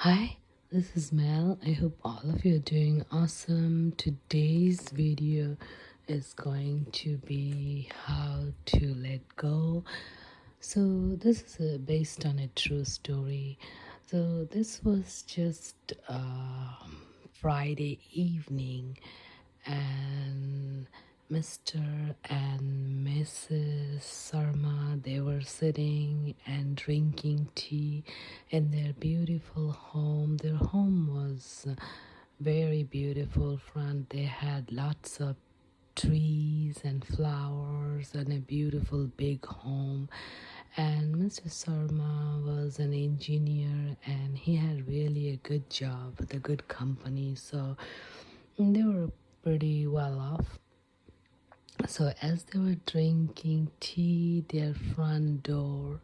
Hi, this is Mel. I hope all of you are doing awesome. Today's video is going to be how to let go. So this is based on a true story. So this was just Friday evening, and Mr. and Mrs. Sarma, they were sitting and drinking tea in their beautiful home. Their home was very beautiful front. They had lots of trees and flowers and a beautiful big home. And Mr. Sarma was an engineer and he had really a good job with a good company, so they were pretty well off. So as they were drinking tea, their front door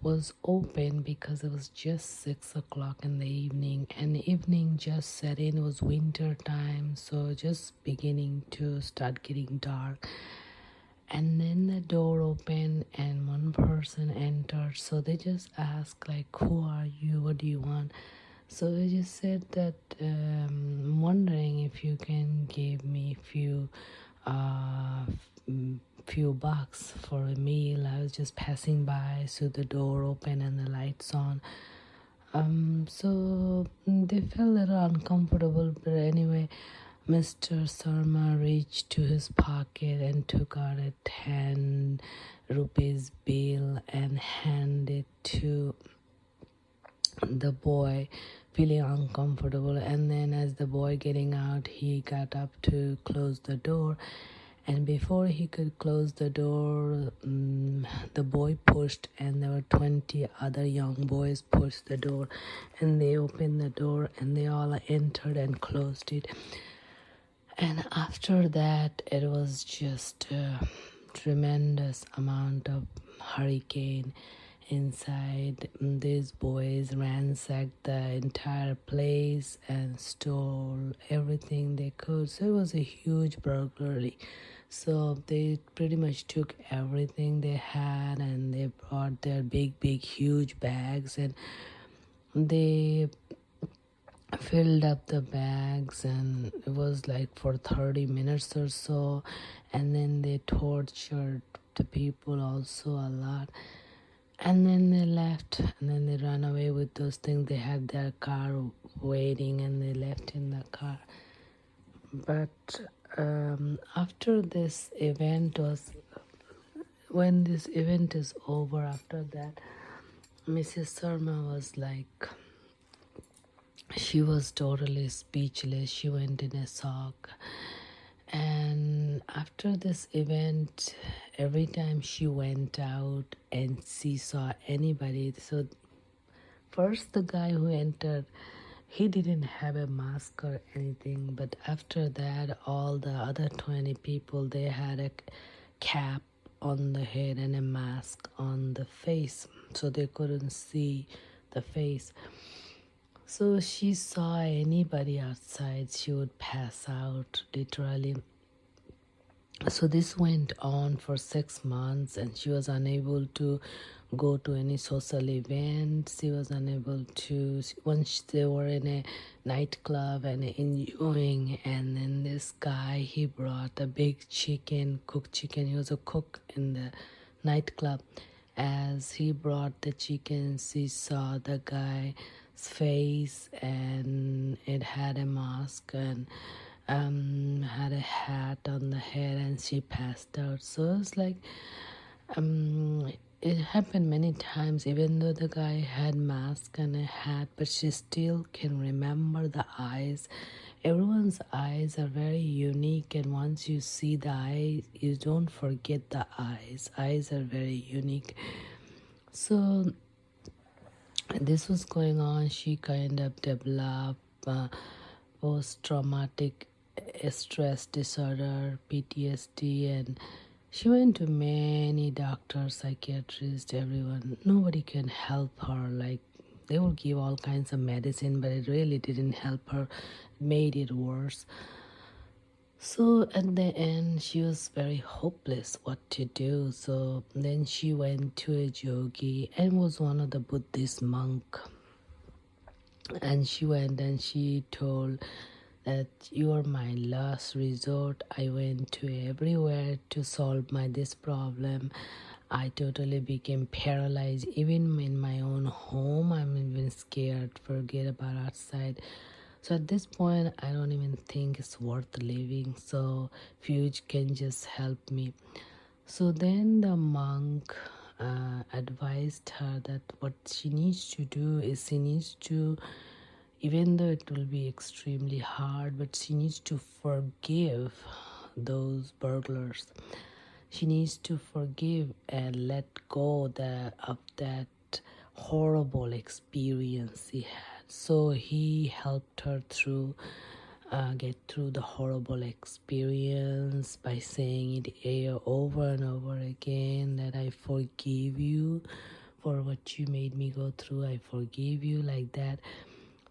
was open because it was just 6 o'clock in the evening, and the evening just set in. It was winter time, so just beginning to start getting dark. And then the door opened and one person entered. So they just asked, like, who are you, what do you want? So they just said that I'm wondering if you can give me few bucks for a meal. I was just passing by, so the door open and the lights on. So they felt a little uncomfortable, but anyway, Mr. Sarma reached to his pocket and took out a 10 rupees bill and handed it to the boy, feeling uncomfortable. And then as the boy getting out, he got up to close the door, and before he could close the door, the boy pushed, and there were 20 other young boys pushed the door, and they opened the door and they all entered and closed it. And after that, it was just a tremendous amount of hurricane inside. These boys ransacked the entire place and stole everything they could. So it was a huge burglary. So they pretty much took everything they had, and they brought their big, huge bags, and they filled up the bags, and it was like for 30 minutes or so. And then they tortured the people also a lot, and then they left, and then they ran away with those things. They had their car waiting and they left in the car. But after this event when this event is over, after that, Mrs. Sarma was like, she was totally speechless. She went in a shock. And after this event, every time she went out and she saw anybody, so first the guy who entered, he didn't have a mask or anything, but after that, all the other 20 people, they had a cap on the head and a mask on the face, so they couldn't see the face. So she saw anybody outside, she would pass out, literally. So this went on for 6 months, and she was unable to go to any social events. She was unable to, once they were in a nightclub and enjoying, and then this guy, he brought a big chicken, cooked chicken. He was a cook in the nightclub. As he brought the chicken, she saw the guy's face, and it had a mask and had a hat on the head, and she passed out. So it's like it happened many times, even though the guy had mask and a hat, but she still can remember the eyes. Everyone's eyes are very unique, and once you see the eyes, you don't forget the eyes. Eyes are very unique. So this was going on. She kind of developed post-traumatic stress disorder, PTSD, and she went to many doctors, psychiatrists, everyone. Nobody can help her. Like, they will give all kinds of medicine, but it really didn't help her. It made it worse. So at the end, she was very hopeless what to do. So then she went to a yogi and was one of the Buddhist monk. And she went and she told that you are my last resort. I went to everywhere to solve this problem. I totally became paralyzed. Even in my own home, I'm even scared. Forget about outside. So at this point, I don't even think it's worth living. So Fuge can just help me. So then the monk advised her that what she needs to do is she needs to, even though it will be extremely hard, but she needs to forgive those burglars. She needs to forgive and let go of that horrible experience he had. So he helped her through get through the horrible experience by saying it over and over again, that I forgive you for what you made me go through. I forgive you, like that.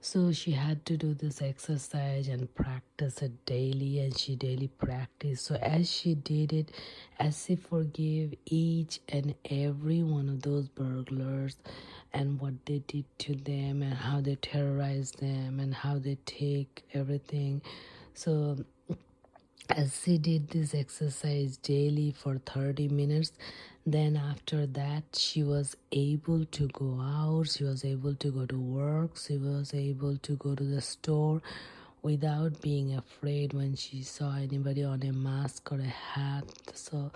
So she had to do this exercise and practice it daily, and she daily practiced. So as she did it, as she forgave each and every one of those burglars and what they did to them and how they terrorized them and how they take everything. So as she did this exercise daily for 30 minutes, then after that she was able to go out, she was able to go to work, she was able to go to the store without being afraid when she saw anybody on a mask or a hat. So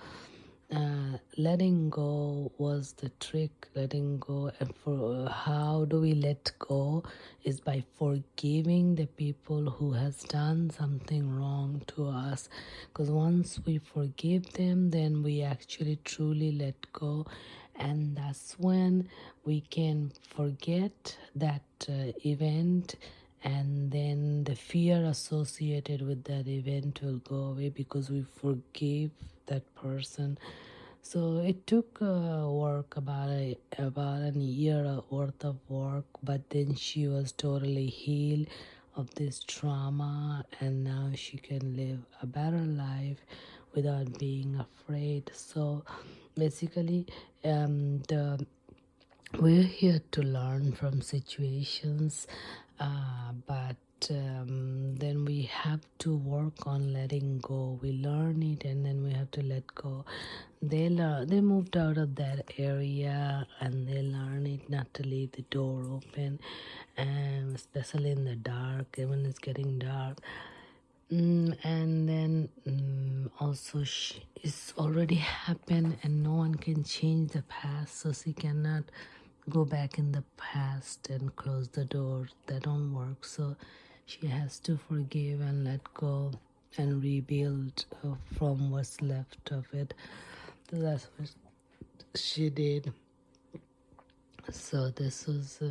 letting go was the trick. Letting go, and for how do we let go is by forgiving the people who has done something wrong to us, because once we forgive them, then we actually truly let go, and that's when we can forget that event, and then the fear associated with that event will go away because we forgive that person. So it took work, about a year worth of work, but then she was totally healed of this trauma, and now she can live a better life without being afraid. So basically, the we're here to learn from situations, but then we have to work on letting go. We learn it and then we have to let go. They moved out of that area and they learn it not to leave the door open, and especially in the dark, when it's getting dark. And then also it's already happened and no one can change the past, so she cannot go back in the past and close the door. That don't work. So she has to forgive and let go and rebuild from what's left of it. So that's what she did. So this was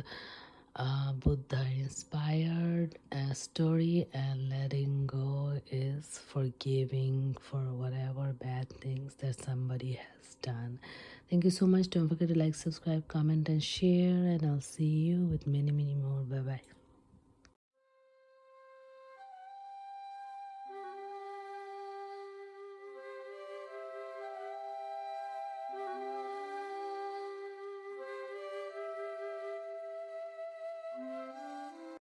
Buddha inspired story, and letting go is forgiving for whatever bad things that somebody has done. Thank you so much. Don't forget to like, subscribe, comment, and share, and I'll see you with many more. Bye bye.